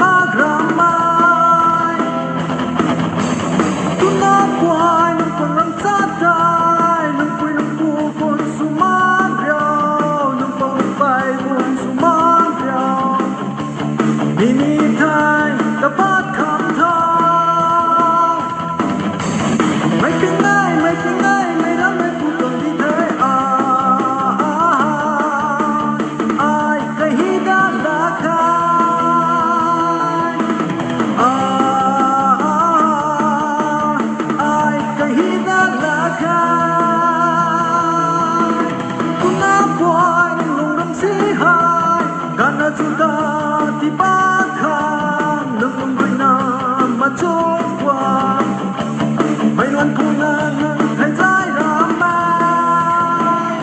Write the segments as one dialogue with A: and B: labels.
A: magramay tunakway ng pangangtatay ng pinagpupon sumagyaw ng pangpaybon sumagyaw hinitay dapat kamtaw may pingay may dami putong ditay ay kahidalakay ay kahidalakay kunapoy ng lungramsihay kana sudah dibakar ng unggoy na matsukwa may luan punan ng kayzay ramay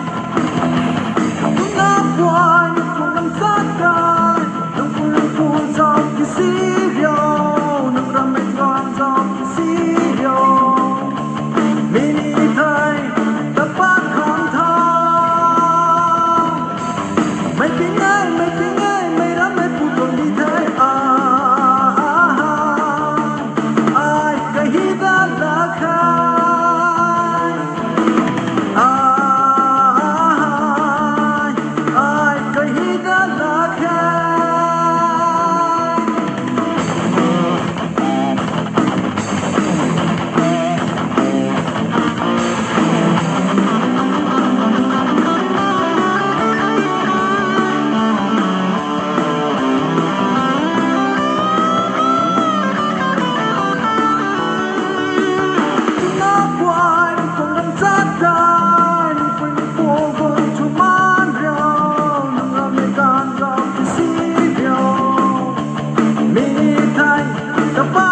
A: kunapoy ng lungramsakay ng pulang sa kisilyo ng ramay sa kisilyo minitay dapat kamtaw may pingay may ramay putong ditay ay kahidalakay ay kahidalakay tunakway ng pangangtatay ng pinagpupon sumagyaw ng Amerikan sa kisilyo minitay dapat